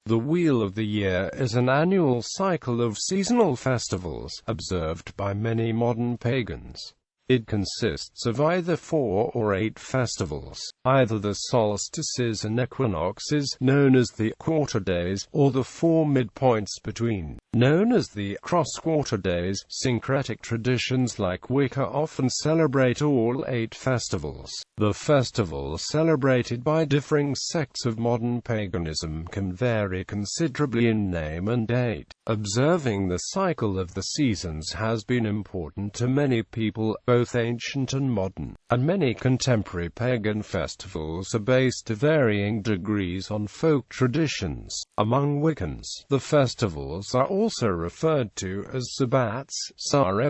The Wheel of the Year is an annual cycle of seasonal festivals, observed by many modern pagans. It consists of either 4 or 8 festivals, either the solstices and equinoxes, known as the quarter days, or the 4 midpoints between, known as the cross-quarter days. Syncretic traditions like Wicca often celebrate all 8 festivals. The festivals celebrated by differing sects of modern paganism can vary considerably in name and date. Observing the cycle of the seasons has been important to many people, both ancient and modern, and many contemporary pagan festivals are based to varying degrees on folk traditions. Among Wiccans, the festivals are also referred to as sabbats,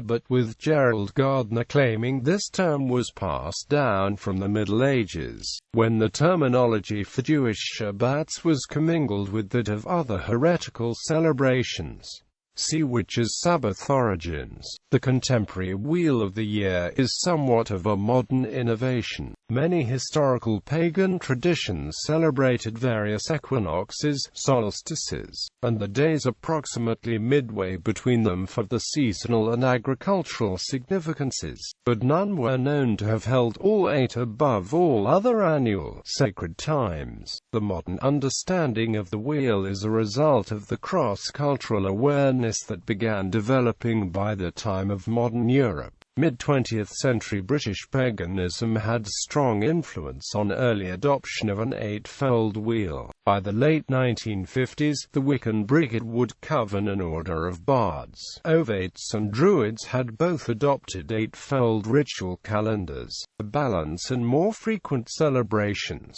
but with Gerald Gardner claiming this term was passed down from the Middle Ages, when the terminology for Jewish Shabbats was commingled with that of other heretical celebrations. See Witches' Sabbath origins. The contemporary Wheel of the Year is somewhat of a modern innovation. Many historical pagan traditions celebrated various equinoxes, solstices, and the days approximately midway between them for the seasonal and agricultural significances, but none were known to have held all 8 above all other annual sacred times. The modern understanding of the wheel is a result of the cross-cultural awareness that began developing by the time of modern Europe. Mid-20th century British paganism had strong influence on early adoption of an 8-fold wheel. By the late 1950s, the Wiccan Brightwood Coven, an order of bards, ovates and druids, had both adopted 8-fold ritual calendars, a balance and more frequent celebrations.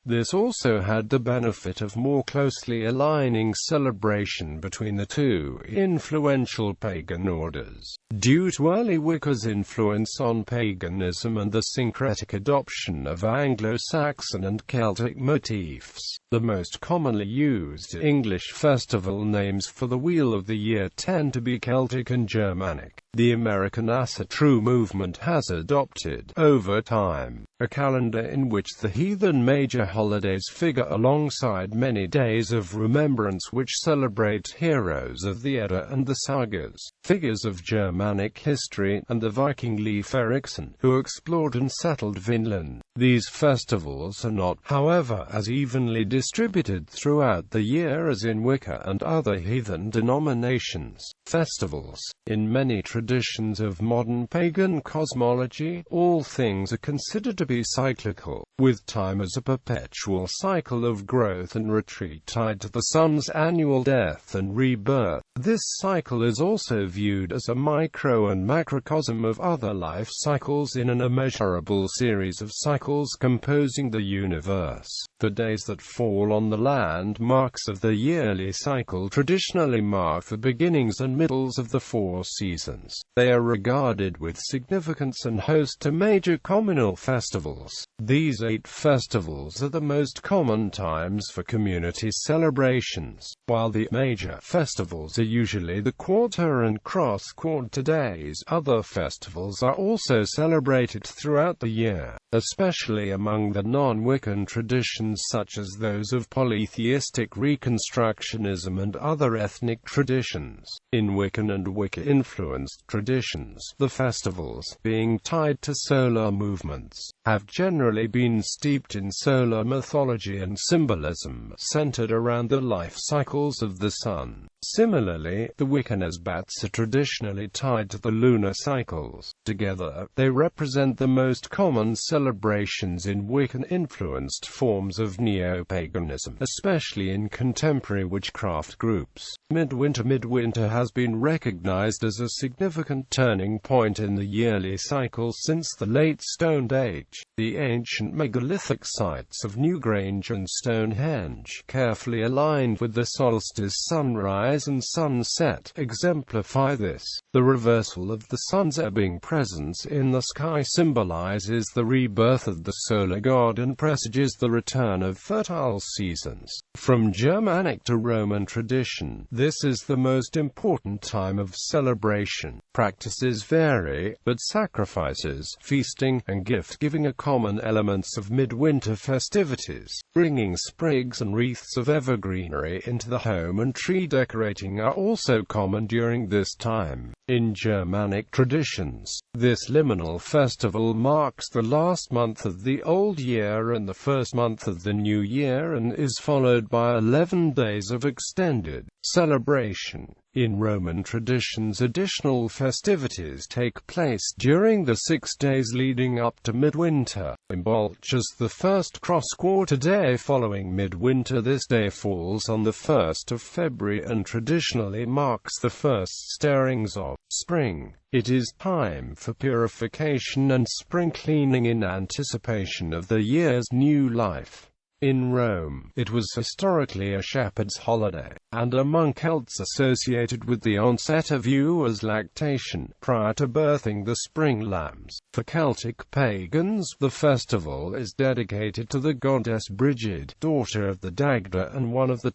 This also had the benefit of more closely aligning celebration between the two influential pagan orders. Due to early Wicca's influence on paganism and the syncretic adoption of Anglo-Saxon and Celtic motifs, the most commonly used English festival names for the Wheel of the Year tend to be Celtic and Germanic. The American True movement has adopted, over time, a calendar in which the heathen major holidays figure alongside many days of remembrance which celebrate heroes of the Edda and the sagas, figures of Germanic history, and the Viking Leif Erikson, who explored and settled Vinland. These festivals are not, however, as evenly distributed throughout the year as in Wicca and other heathen denominations. Festivals. In many traditions of modern pagan cosmology, all things are considered to be cyclical, with time as a perpetual cycle of growth and retreat tied to the sun's annual death and rebirth. This cycle is also viewed as a micro and macrocosm of other life cycles in an immeasurable series of cycles composing the universe. The days that fall on the landmarks of the yearly cycle traditionally mark the beginnings and middles of the 4 seasons. They are regarded with significance and host to major communal festivals. These 8 festivals are the most common times for community celebrations, while the major festivals are usually the quarter and cross-quarter days. Other festivals are also celebrated throughout the year, especially among the non-Wiccan traditions such as those of polytheistic Reconstructionism and other ethnic traditions. In Wiccan and Wicca-influenced traditions, the festivals, being tied to solar movements, have generally been steeped in solar mythology and symbolism, centered around the life cycles of the sun. Similarly, the Wiccan Sabbats are traditionally tied to the lunar cycles. Together, they represent the most common celebrations in Wiccan-influenced forms of neo-paganism, especially in contemporary witchcraft groups. Midwinter has been recognized as a significant turning point in the yearly cycle since the late Stone Age. The ancient megalithic sites of Newgrange and Stonehenge, carefully aligned with the solstice sunrise and sunset, exemplify this. The reversal of the sun's ebbing presence in the sky symbolizes the rebirth of the solar god and presages the return of fertile seasons. From Germanic to Roman tradition, this is the most important time of celebration. Practices vary, but sacrifices, feasting, and gift-giving are common elements of midwinter festivities. Bringing sprigs and wreaths of evergreenery into the home and tree decorating are also common during this time. In Germanic traditions, this liminal festival marks the last month of the old year and the first month of the new year, and is followed by 11 days of extended celebration. In Roman traditions, additional festivities take place during the 6 days leading up to midwinter. Imbolc is the first cross-quarter day following midwinter. This day falls on the 1st of February and traditionally marks the first stirrings of spring. It is time for purification and spring cleaning in anticipation of the year's new life. In Rome, it was historically a shepherd's holiday, and among Celts associated with the onset of ewe's lactation, prior to birthing the spring lambs. For Celtic pagans, the festival is dedicated to the goddess Brigid, daughter of the Dagda and one of the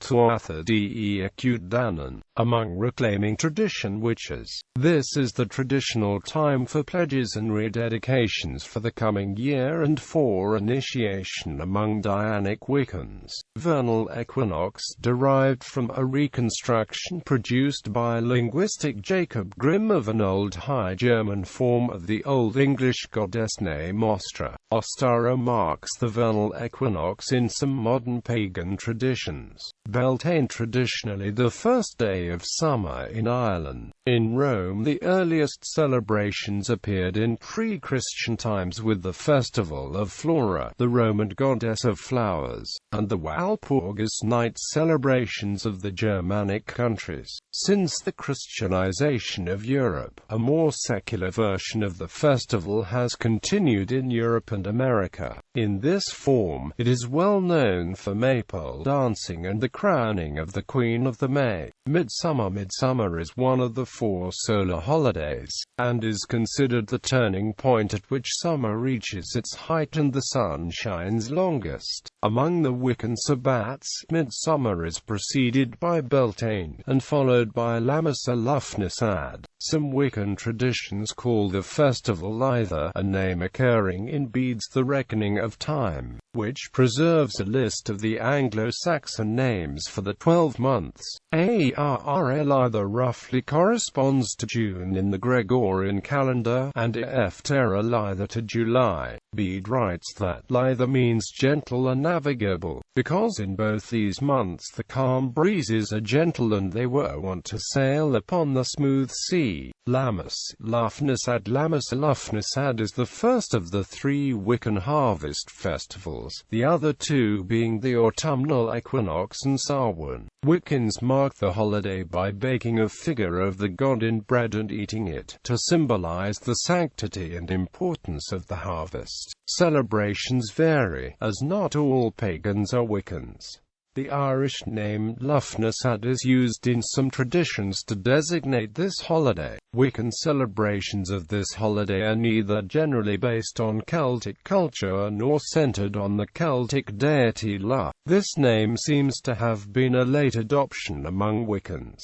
date.Observing, among reclaiming tradition witches. This is the traditional time for pledges and rededications for the coming year and for initiation among Dianic Wiccans. Vernal equinox, derived from a reconstruction produced by linguistic Jacob Grimm of an Old High German form of the Old English goddess name Ostra. Ostara marks the vernal equinox in some modern pagan traditions. Beltane, traditionally the first day of summer in Ireland. In Rome, the earliest celebrations appeared in pre-Christian times with the festival of Flora, the Roman goddess of flowers, and the Walpurgis night celebrations of the Germanic countries. Since the Christianization of Europe, a more secular version of the festival has continued in Europe and America. In this form, it is well known for maypole dancing and the crowning of the Queen of the May. Midsummer. Midsummer is one of the 4 solar holidays, and is considered the turning point at which summer reaches its height and the sun shines longest. Among the Wiccan Sabbats, midsummer is preceded by Beltane, and followed by Lammas Lufnasad. Some Wiccan traditions call the festival either, a name occurring in Bede's The Reckoning of Time, which preserves a list of the Anglo-Saxon names for the 12 months. ARRL either roughly corresponds to June in the Gregorian calendar, and Eftera either to July. Bede writes that Lither means gentle and navigable, because in both these months the calm breezes are gentle and they were wont to sail upon the smooth sea. Lammas Lufnasad is the first of the 3 Wiccan harvest festivals, the other 2 being the autumnal equinox and Samhain. Wiccans mark the holiday by baking a figure of the god in bread and eating it, to symbolize the sanctity and importance of the harvest. Celebrations vary, as not all pagans are Wiccans. The Irish name Lufnasad is used in some traditions to designate this holiday. Wiccan celebrations of this holiday are neither generally based on Celtic culture nor centered on the Celtic deity Lugh. This name seems to have been a late adoption among Wiccans.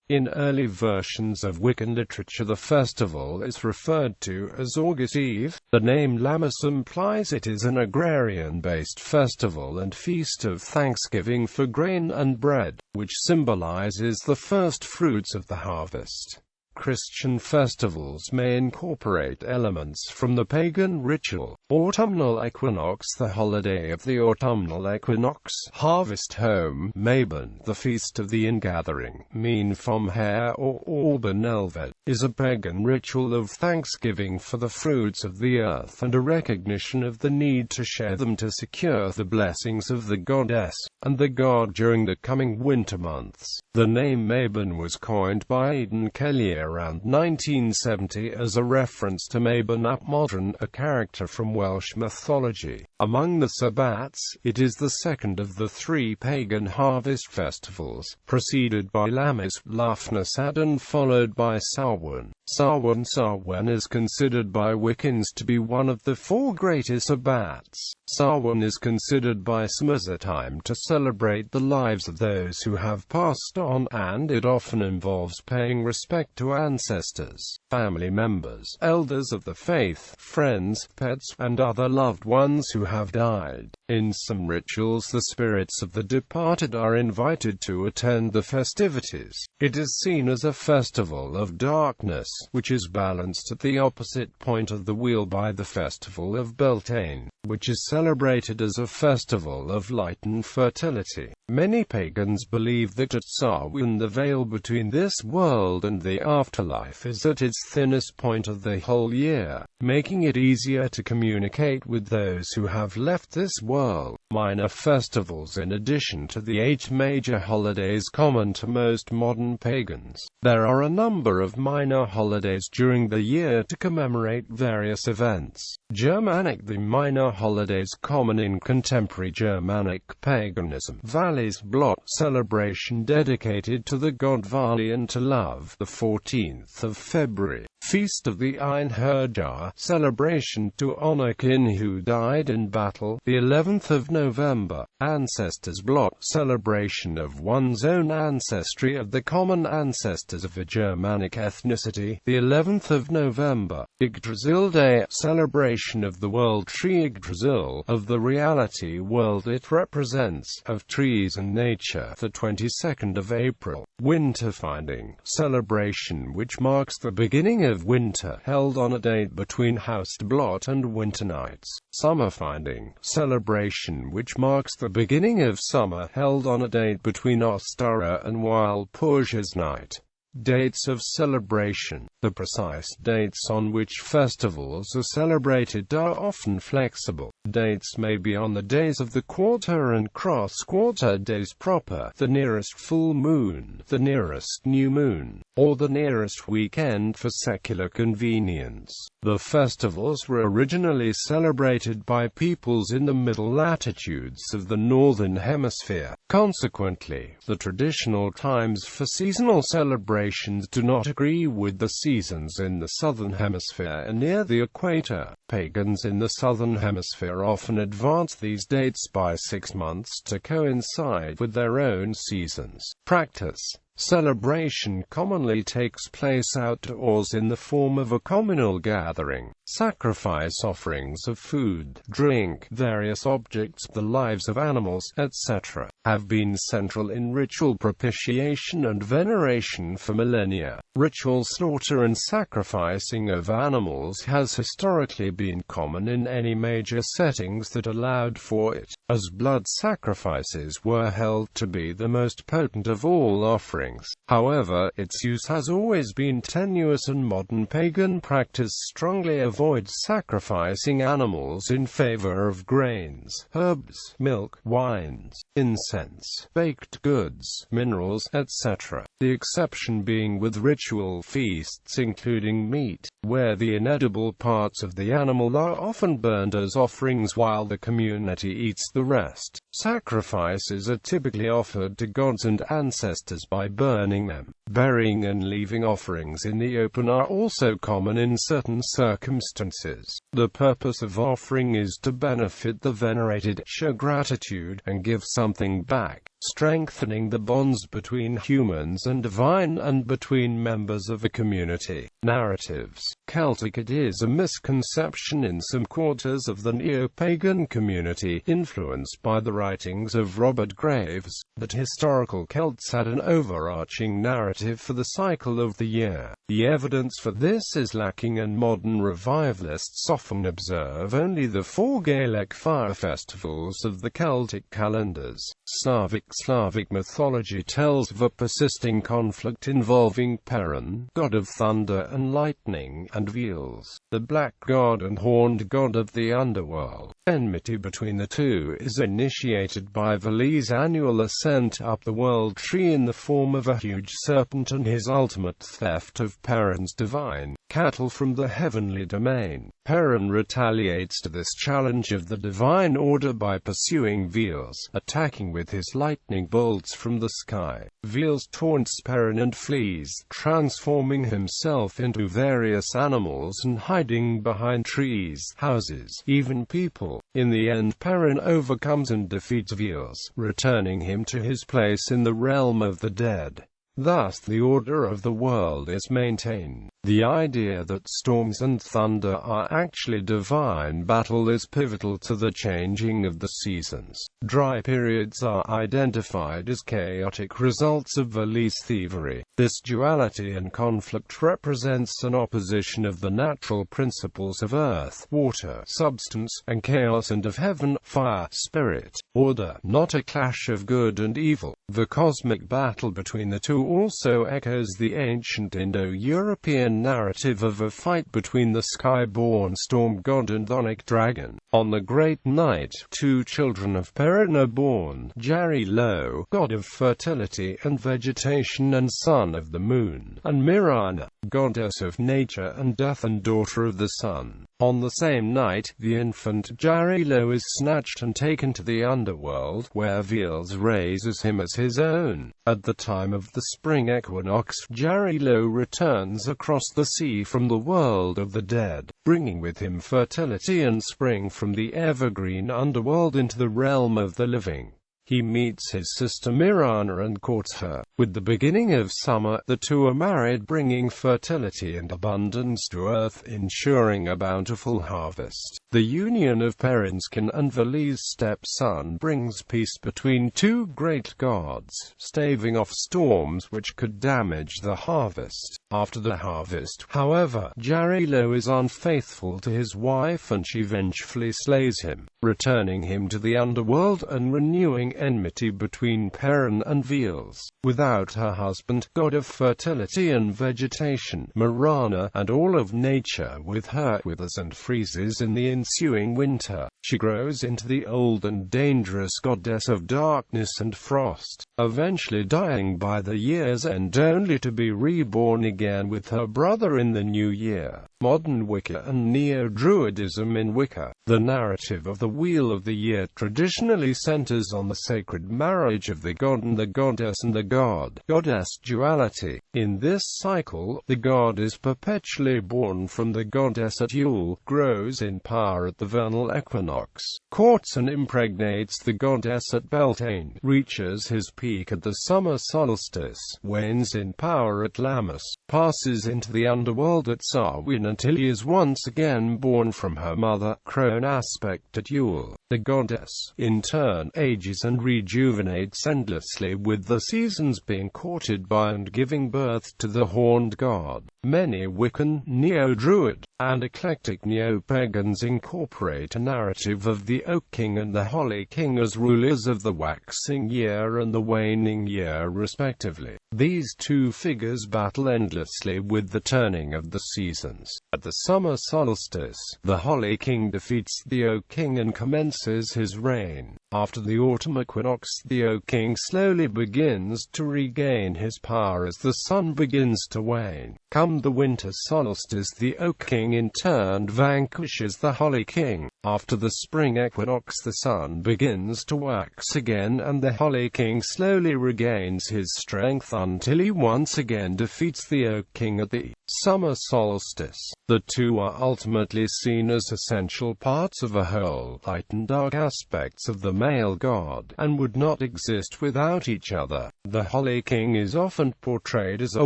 In early versions of Wiccan literature, the festival is referred to as August Eve. The name Lammas implies it is an agrarian-based festival and feast of thanksgiving for grain and bread, which symbolizes the first fruits of the harvest. Christian festivals may incorporate elements from the pagan ritual. Autumnal equinox, the holiday of the autumnal equinox. Harvest home, Mabon, the feast of the ingathering. Mean from Hare or Alban Elved, is a pagan ritual of thanksgiving for the fruits of the earth and a recognition of the need to share them to secure the blessings of the goddess and the god during the coming winter months. The name Mabon was coined by Aidan Kelly around 1970 as a reference to Mabon ap Modron, a character from Welsh mythology. Among the Sabbats, it is the second of the 3 pagan harvest festivals, preceded by Lammas Lufnasad and followed by Samhain. Samhain is considered by Wiccans to be one of the 4 greatest Sabbats. Samhain is considered by some as a time to celebrate the lives of those who have passed on, and it often involves paying respect to ancestors, family members, elders of the faith, friends, pets, and other loved ones who have died. In some rituals, the spirits of the departed are invited to attend the festivities. It is seen as a festival of darkness, which is balanced at the opposite point of the wheel by the festival of Beltane, which is celebrated as a festival of light and fertility. Many pagans believe that at Samhain the veil between this world and the afterlife is at its thinnest point of the whole year, making it easier to communicate with those who have left this world. Minor festivals. In addition to the 8 major holidays common to most modern pagans, there are a number of minor holidays during the year to commemorate various events. Germanic. The minor holidays common in contemporary Germanic paganism: Vali's Blot, celebration dedicated to the god Vali and to love, the 14th of February. Feast of the Einherjar, celebration to honor kin who died in battle, the 11th of November. Ancestors Blot, celebration of one's own ancestry, of the common ancestors of a Germanic ethnicity, the 11th of November. Yggdrasil Day, celebration of the world tree Yggdrasil, of the reality world it represents, of trees and nature, the 22nd of April. Winter Finding, celebration which marks the beginning of winter, held on a date between Haustblot and winter nights. Summer Finding, celebration which marks the beginning of summer, held on a date between Ostara and Walpurgis night. Dates of celebration. The precise dates on which festivals are celebrated are often flexible. Dates may be on the days of the quarter and cross-quarter days proper, the nearest full moon, the nearest new moon, or the nearest weekend for secular convenience. The festivals were originally celebrated by peoples in the middle latitudes of the Northern Hemisphere. Consequently, the traditional times for seasonal celebrations do not agree with the seasons in the Southern Hemisphere and near the equator. Pagans in the Southern Hemisphere often advance these dates by 6 months to coincide with their own seasons. Practice. Celebration commonly takes place outdoors in the form of a communal gathering. Sacrifice offerings of food, drink, various objects, the lives of animals, etc., have been central in ritual propitiation and veneration for millennia. Ritual slaughter and sacrificing of animals has historically been common in any major settings that allowed for it, as blood sacrifices were held to be the most potent of all offerings. However, its use has always been tenuous, and modern pagan practice strongly avoids sacrificing animals in favor of grains, herbs, milk, wines, incense, baked goods, minerals, etc. The exception being with ritual feasts including meat, where the inedible parts of the animal are often burned as offerings while the community eats the rest. Sacrifices are typically offered to gods and ancestors by burning them. Burying and leaving offerings in the open are also common in certain circumstances. The purpose of offering is to benefit the venerated, show gratitude, and give something back, strengthening the bonds between humans and divine and between members of a community. Narratives. Celtic. It is a misconception in some quarters of the neo-pagan community, influenced by the writings of Robert Graves, that historical Celts had an overarching narrative for the cycle of the year. The evidence for this is lacking, and modern revivalists often observe only the 4 Gaelic fire festivals of the Celtic calendars. Slavic mythology tells of a persisting conflict involving Perun, god of thunder and lightning, and Veles, the black god and horned god of the underworld. Enmity between the two is initiated by Vali's annual ascent up the world tree in the form of a huge serpent and his ultimate theft of Perun's divine cattle from the heavenly domain. Perun retaliates to this challenge of the divine order by pursuing Veles, attacking with his lightning bolts from the sky. Veles taunts Perun and flees, transforming himself into various animals and hiding behind trees, houses, even people. In the end, Perun overcomes and defeats Veles, returning him to his place in the realm of the dead. Thus the order of the world is maintained. The idea that storms and thunder are actually divine battle is pivotal to the changing of the seasons. Dry periods are identified as chaotic results of Veles thievery. This duality and conflict represents an opposition of the natural principles of earth, water, substance, and chaos, and of heaven, fire, spirit, order, not a clash of good and evil. The cosmic battle between the two also echoes the ancient Indo-European narrative of a fight between the sky-born storm god and chthonic dragon. On the great night, two children of Perun are born: Jarilo, god of fertility and vegetation and son of the moon, and Mirana, goddess of nature and death and daughter of the sun. On the same night, the infant Jarilo is snatched and taken to the underworld, where Veles raises him as his own. At the time of the spring equinox, Jarilo returns across the sea from the world of the dead, bringing with him fertility and spring from the evergreen underworld into the realm of the living. He meets his sister Mirana and courts her. With the beginning of summer, the two are married, bringing fertility and abundance to earth, ensuring a bountiful harvest. The union of Perun's kin and Veles' stepson brings peace between two great gods, staving off storms which could damage the harvest. After the harvest, however, Jarilo is unfaithful to his wife and she vengefully slays him, returning him to the underworld and renewing enmity between Perun and Veles. Without her husband, god of fertility and vegetation, Mirana, and all of nature with her, withers and freezes in the ensuing winter. She grows into the old and dangerous goddess of darkness and frost, eventually dying by the year's end only to be reborn again with her brother in the new year. Modern Wicca and Neo-Druidism. In Wicca, the narrative of the Wheel of the Year traditionally centers on the sacred marriage of the god and the goddess and the god-goddess duality. In this cycle, the god is perpetually born from the goddess at Yule, grows in power at the vernal equinox, courts and impregnates the goddess at Beltane, reaches his peak at the summer solstice, wanes in power at Lammas, passes into the underworld at Samhain until he is once again born from her mother, crone aspect at Yule. The goddess, in turn, ages and rejuvenates endlessly, with the seasons being courted by and giving birth to the horned god. Many Wiccan, Neo-Druid, and eclectic Neo-Pagans incorporate a narrative of the Oak King and the Holly King as rulers of the waxing year and the waning year respectively. These two figures battle endlessly with the turning of the seasons. At the summer solstice, the Holly King defeats the Oak King and commences his reign. After the autumn equinox, the Oak King slowly begins to regain his power as the sun begins to wane. Come the winter solstice, the Oak King in turn vanquishes the Holly King. After the spring equinox, the sun begins to wax again and the Holly King slowly regains his strength until he once again defeats the Oak King at the summer solstice. The two are ultimately seen as essential parts of a whole, light and dark aspects of the male god, and would not exist without each other. The Holly King is often portrayed as a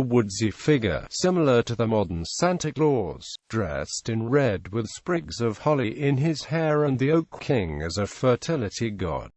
woodsy figure, similar to the modern Santa Claus, dressed in red with sprigs of holly in his hair, and the Oak King as a fertility god.